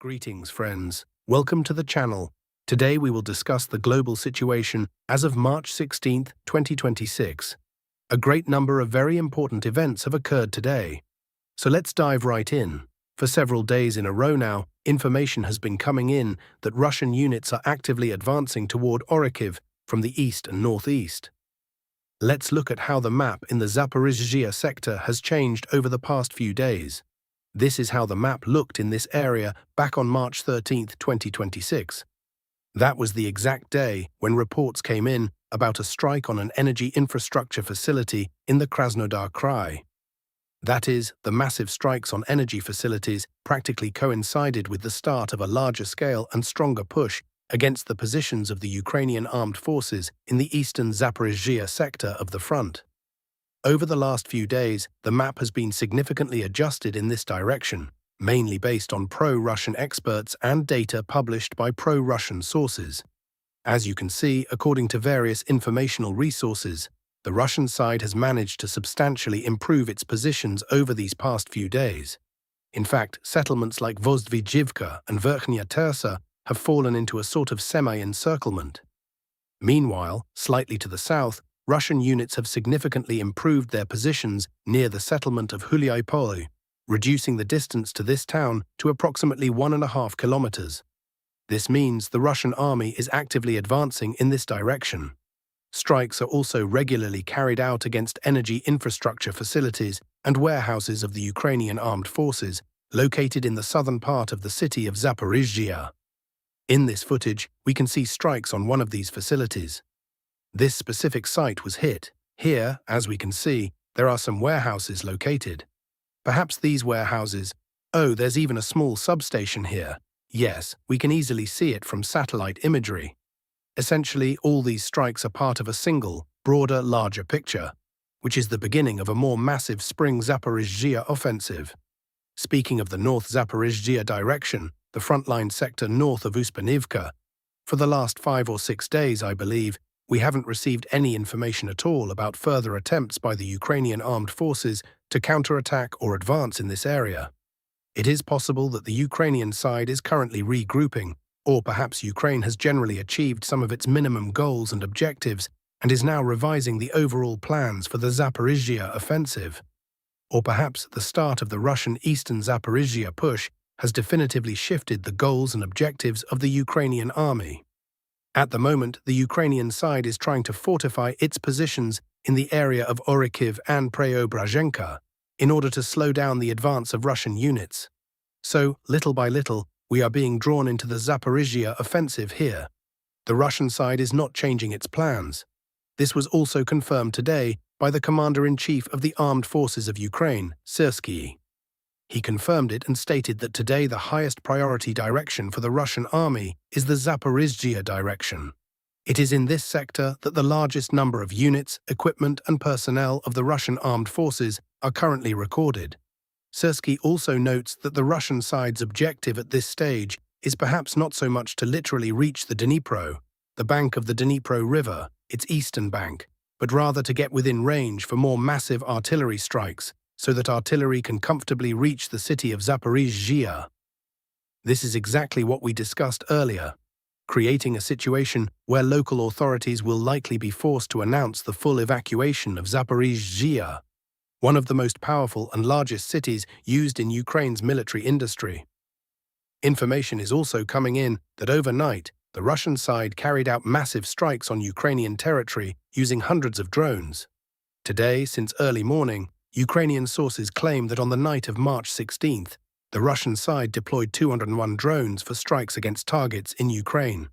Greetings, friends. Welcome to the channel. Today we will discuss the global situation as of March 16, 2026. A great number of very important events have occurred today. So let's dive right in. For several days in a row now, information has been coming in that Russian units are actively advancing toward Orikhiv from the east and northeast. Let's look at how the map in the Zaporizhzhia sector has changed over the past few days. This is how the map looked in this area back on March 13, 2026. That was the exact day when reports came in about a strike on an energy infrastructure facility in the Krasnodar Krai. That is, the massive strikes on energy facilities practically coincided with the start of a larger scale and stronger push against the positions of the Ukrainian armed forces in the eastern Zaporizhzhia sector of the front. Over the last few days, the map has been significantly adjusted in this direction, mainly based on pro-Russian experts and data published by pro-Russian sources. As you can see, according to various informational resources, the Russian side has managed to substantially improve its positions over these past few days. In fact, settlements like Zaporizhzhia and Verkhnya Tersa have fallen into a sort of semi-encirclement. Meanwhile, slightly to the south, Russian units have significantly improved their positions near the settlement of Hulyai, reducing the distance to this town to approximately 1.5 kilometers. This means the Russian army is actively advancing in this direction. Strikes are also regularly carried out against energy infrastructure facilities and warehouses of the Ukrainian armed forces located in the southern part of the city of Zaporizhzhia. In this footage, we can see strikes on one of these facilities. This specific site was hit. Here, as we can see, there are some warehouses located. Perhaps these warehouses— oh, there's even a small substation here. Yes, we can easily see it from satellite imagery. Essentially, all these strikes are part of a single, broader, larger picture, which is the beginning of a more massive spring Zaporizhzhia offensive. Speaking of the North Zaporizhzhia direction, the frontline sector north of Uspanivka, for the last 5 or 6 days, I believe, we haven't received any information at all about further attempts by the Ukrainian armed forces to counterattack or advance in this area. It is possible that the Ukrainian side is currently regrouping, or perhaps Ukraine has generally achieved some of its minimum goals and objectives and is now revising the overall plans for the Zaporizhzhia offensive. Or perhaps the start of the Russian eastern Zaporizhzhia push has definitively shifted the goals and objectives of the Ukrainian army. At the moment, the Ukrainian side is trying to fortify its positions in the area of Orikhiv and Preobrazhenka in order to slow down the advance of Russian units. So, little by little, we are being drawn into the Zaporizhzhia offensive here. The Russian side is not changing its plans. This was also confirmed today by the Commander-in-Chief of the Armed Forces of Ukraine, Zelensky. He confirmed it and stated that today the highest priority direction for the Russian army is the Zaporizhzhia direction. It is in this sector that the largest number of units, equipment and personnel of the Russian armed forces are currently recorded. Zelensky also notes that the Russian side's objective at this stage is perhaps not so much to literally reach the Dnipro, the bank of the Dnipro River, its eastern bank, but rather to get within range for more massive artillery strikes, so that artillery can comfortably reach the city of Zaporizhzhia. This is exactly what we discussed earlier, creating a situation where local authorities will likely be forced to announce the full evacuation of Zaporizhzhia, one of the most powerful and largest cities used in Ukraine's military industry. Information is also coming in that overnight, the Russian side carried out massive strikes on Ukrainian territory using hundreds of drones. Today, since early morning, Ukrainian sources claim that on the night of March 16th, the Russian side deployed 201 drones for strikes against targets in Ukraine.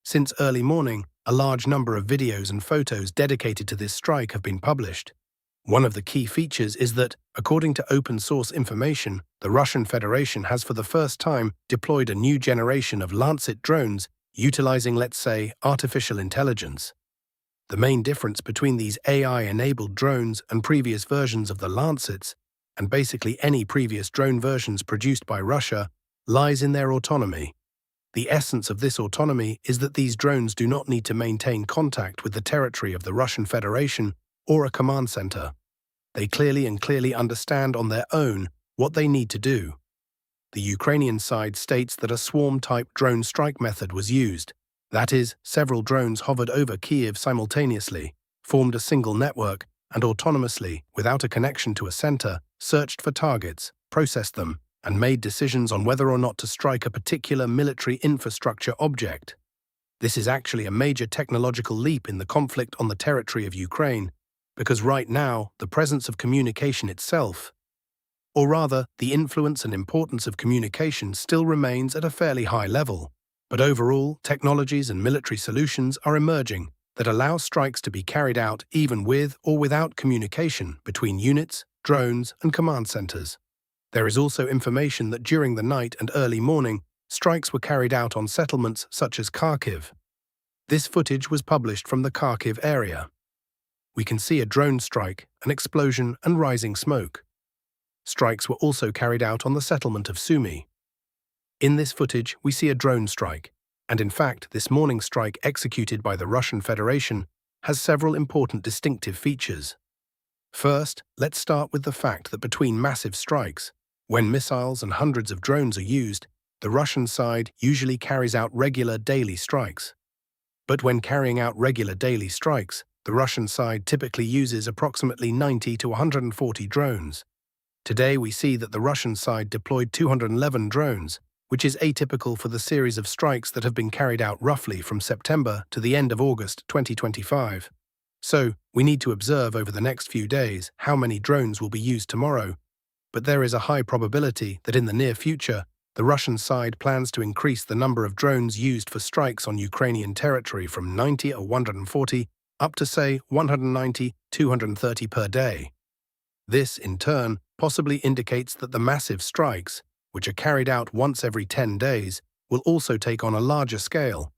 Since early morning, a large number of videos and photos dedicated to this strike have been published. One of the key features is that, according to open-source information, the Russian Federation has for the first time deployed a new generation of Lancet drones utilizing, let's say, artificial intelligence. The main difference between these AI-enabled drones and previous versions of the Lancets, and basically any previous drone versions produced by Russia, lies in their autonomy. The essence of this autonomy is that these drones do not need to maintain contact with the territory of the Russian Federation or a command center. They clearly understand on their own what they need to do. the Ukrainian side states that a swarm-type drone strike method was used. That is, several drones hovered over Kyiv simultaneously, formed a single network, and autonomously, without a connection to a center, searched for targets, processed them, and made decisions on whether or not to strike a particular military infrastructure object. This is actually a major technological leap in the conflict on the territory of Ukraine, because right now, the presence of communication itself, or rather, the influence and importance of communication still remains at a fairly high level. But overall, technologies and military solutions are emerging that allow strikes to be carried out even with or without communication between units, drones, and command centers. There is also information that during the night and early morning, strikes were carried out on settlements such as Kharkiv. This footage was published from the Kharkiv area. We can see a drone strike, an explosion, and rising smoke. Strikes were also carried out on the settlement of Sumy. In this footage, we see a drone strike, and in fact, this morning's strike executed by the Russian Federation has several important distinctive features. First, let's start with the fact that between massive strikes, when missiles and hundreds of drones are used, the Russian side usually carries out regular daily strikes. But when carrying out regular daily strikes, the Russian side typically uses approximately 90 to 140 drones. Today we see that the Russian side deployed 211 drones, which is atypical for the series of strikes that have been carried out roughly from September to the end of August 2025. So, we need to observe over the next few days how many drones will be used tomorrow, but there is a high probability that in the near future, the Russian side plans to increase the number of drones used for strikes on Ukrainian territory from 90 or 140 up to, say, 190, 230 per day. This, in turn, possibly indicates that the massive strikes, which are carried out once every 10 days, will also take on a larger scale.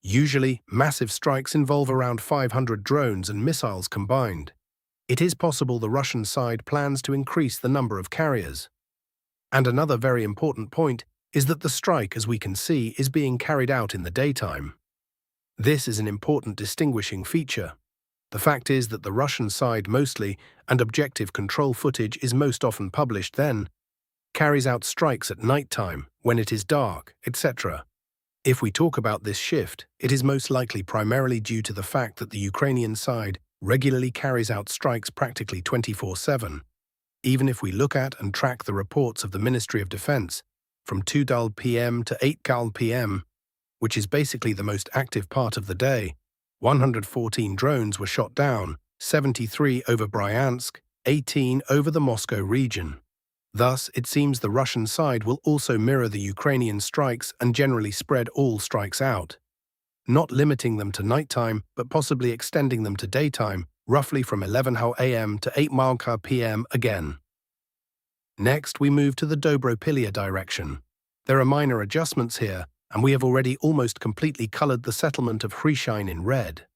Usually, massive strikes involve around 500 drones and missiles combined. It is possible the Russian side plans to increase the number of carriers. And another very important point is that the strike, as we can see, is being carried out in the daytime. This is an important distinguishing feature. The fact is that the Russian side mostly, and objective control footage is most often published then, carries out strikes at nighttime, when it is dark, etc. If we talk about this shift, it is most likely primarily due to the fact that the Ukrainian side regularly carries out strikes practically 24/7. Even if we look at and track the reports of the Ministry of Defense, from 2 p.m. to 8 p.m., which is basically the most active part of the day, 114 drones were shot down, 73 over Bryansk, 18 over the Moscow region. Thus, it seems the Russian side will also mirror the Ukrainian strikes and generally spread all strikes out, not limiting them to nighttime, but possibly extending them to daytime, roughly from 11 a.m. to 8 p.m. again. Next, we move to the Dobropilya direction. There are minor adjustments here, and we have already almost completely colored the settlement of Hryshyn in red.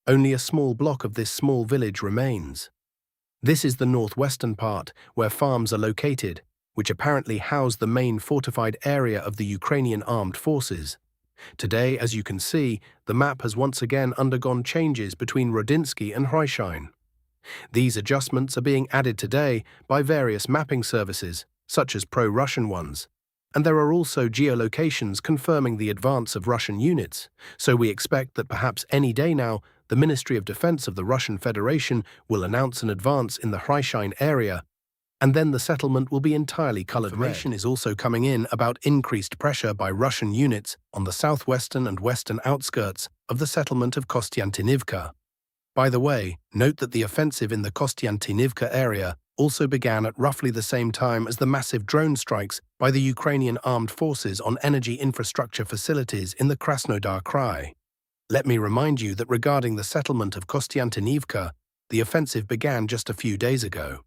Only a small block of this small village remains. This is the northwestern part, where farms are located, which apparently house the main fortified area of the Ukrainian armed forces. Today, as you can see, the map has once again undergone changes between Rodinsky and Hryshyn. These adjustments are being added today by various mapping services, such as pro-Russian ones. And there are also geolocations confirming the advance of Russian units, so we expect that perhaps any day now, the Ministry of Defense of the Russian Federation will announce an advance in the Hryshyn area, and then the settlement will be entirely colored red. Information is also coming in about increased pressure by Russian units on the southwestern and western outskirts of the settlement of Kostiantynivka. By the way, note that the offensive in the Kostiantynivka area also began at roughly the same time as the massive drone strikes by the Ukrainian armed forces on energy infrastructure facilities in the Krasnodar Krai. Let me remind you that regarding the settlement of Kostiantynivka, the offensive began just a few days ago.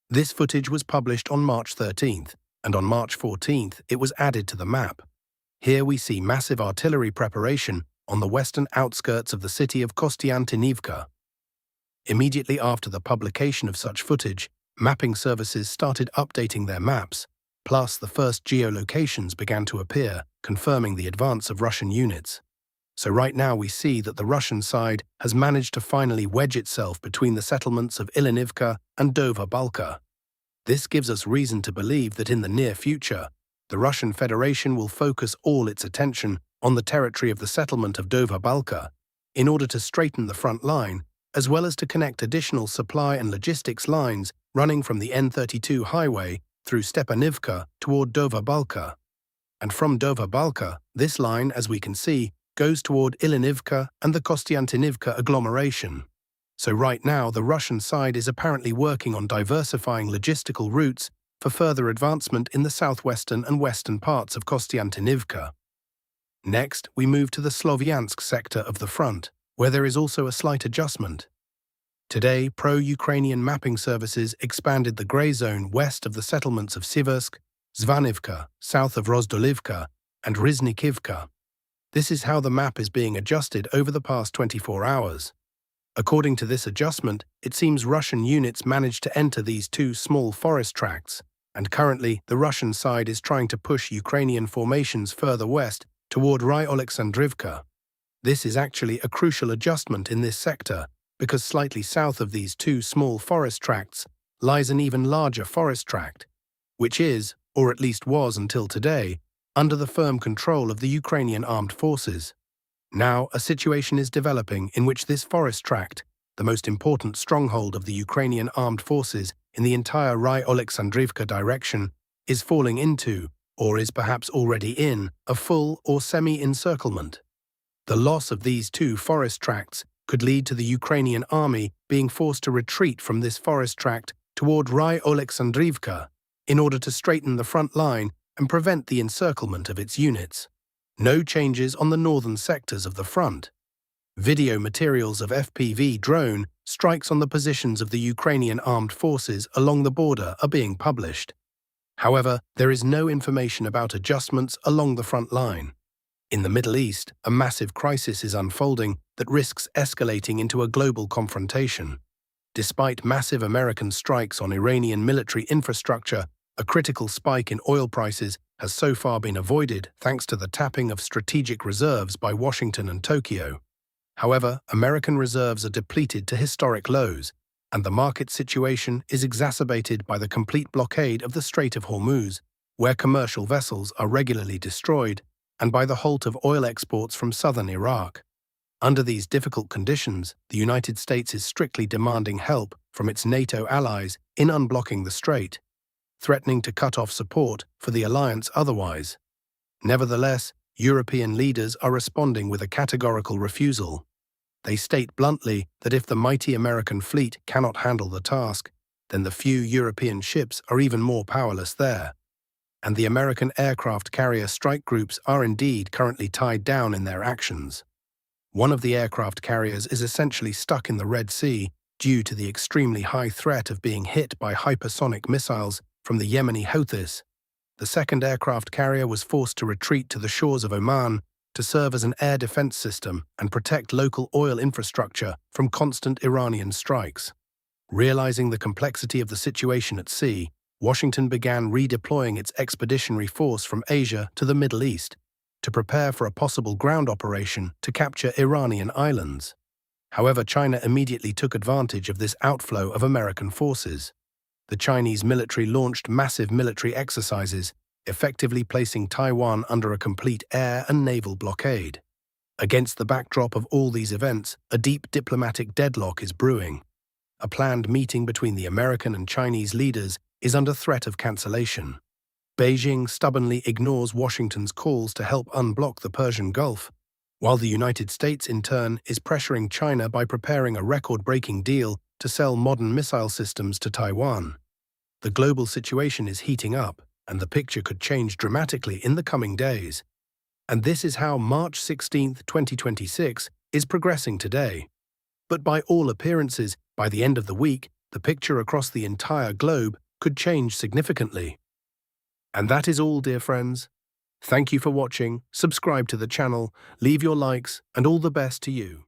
This footage was published on March 13th, and on March 14th it was added to the map. Here we see massive artillery preparation on the western outskirts of the city of Kostiantynivka. Immediately after the publication of such footage, mapping services started updating their maps, plus the first geolocations began to appear, confirming the advance of Russian units. So right now we see that the Russian side has managed to finally wedge itself between the settlements of Ilinivka and Dova Balka. This gives us reason to believe that in the near future, The Russian Federation will focus all its attention on the territory of the settlement of Dova Balka in order to straighten the front line, as well as to connect additional supply and logistics lines running from the N32 highway through Stepanivka toward Dova Balka. And from Dova Balka, this line, as we can see, goes toward Ilinivka and the Kostiantinivka agglomeration. So right now, the Russian side is apparently working on diversifying logistical routes for further advancement in the southwestern and western parts of Kostiantinivka. Next, we move to the Slovyansk sector of the front, where there is also a slight adjustment. Today, pro-Ukrainian mapping services expanded the grey zone west of the settlements of Siversk, Zvanivka, south of Rozdolivka, and Riznikivka. This is how the map is being adjusted over the past 24 hours. According to this adjustment, it seems Russian units managed to enter these two small forest tracts, and currently the Russian side is trying to push Ukrainian formations further west toward Ry-Oleksandrivka. This is actually a crucial adjustment in this sector, because slightly south of these two small forest tracts lies an even larger forest tract, which is, or at least was until today, under the firm control of the Ukrainian armed forces. Now, a situation is developing in which this forest tract, the most important stronghold of the Ukrainian armed forces in the entire Ry-Oleksandrivka direction, is falling into, or is perhaps already in, a full or semi-encirclement. The loss of these two forest tracts could lead to the Ukrainian army being forced to retreat from this forest tract toward Ry-Oleksandrivka in order to straighten the front line and prevent the encirclement of its units. No changes on the northern sectors of the front. Video materials of FPV drone strikes on the positions of the Ukrainian armed forces along the border are being published. However, there is no information about adjustments along the front line. In the Middle East, a massive crisis is unfolding that risks escalating into a global confrontation. Despite massive American strikes on Iranian military infrastructure, a critical spike in oil prices has so far been avoided thanks to the tapping of strategic reserves by Washington and Tokyo. However, American reserves are depleted to historic lows, and the market situation is exacerbated by the complete blockade of the Strait of Hormuz, where commercial vessels are regularly destroyed, and by the halt of oil exports from southern Iraq. Under these difficult conditions, the United States is strictly demanding help from its NATO allies in unblocking the strait, threatening to cut off support for the alliance otherwise. Nevertheless, European leaders are responding with a categorical refusal. They state bluntly that if the mighty American fleet cannot handle the task, then the few European ships are even more powerless there. And the American aircraft carrier strike groups are indeed currently tied down in their actions. One of the aircraft carriers is essentially stuck in the Red Sea due to the extremely high threat of being hit by hypersonic missiles from the Yemeni Houthis. The second aircraft carrier was forced to retreat to the shores of Oman to serve as an air defense system and protect local oil infrastructure from constant Iranian strikes. Realizing the complexity of the situation at sea, Washington began redeploying its expeditionary force from Asia to the Middle East to prepare for a possible ground operation to capture Iranian islands. However, China immediately took advantage of this outflow of American forces. The Chinese military launched massive military exercises, effectively placing Taiwan under a complete air and naval blockade. Against the backdrop of all these events, a deep diplomatic deadlock is brewing. A planned meeting between the American and Chinese leaders is under threat of cancellation. Beijing stubbornly ignores Washington's calls to help unblock the Persian Gulf, while the United States, in turn, is pressuring China by preparing a record-breaking deal to sell modern missile systems to Taiwan. The global situation is heating up, and the picture could change dramatically in the coming days. And this is how March 16, 2026 is progressing today. But by all appearances, by the end of the week, the picture across the entire globe could change significantly. And that is all, dear friends. Thank you for watching, subscribe to the channel, leave your likes, and all the best to you.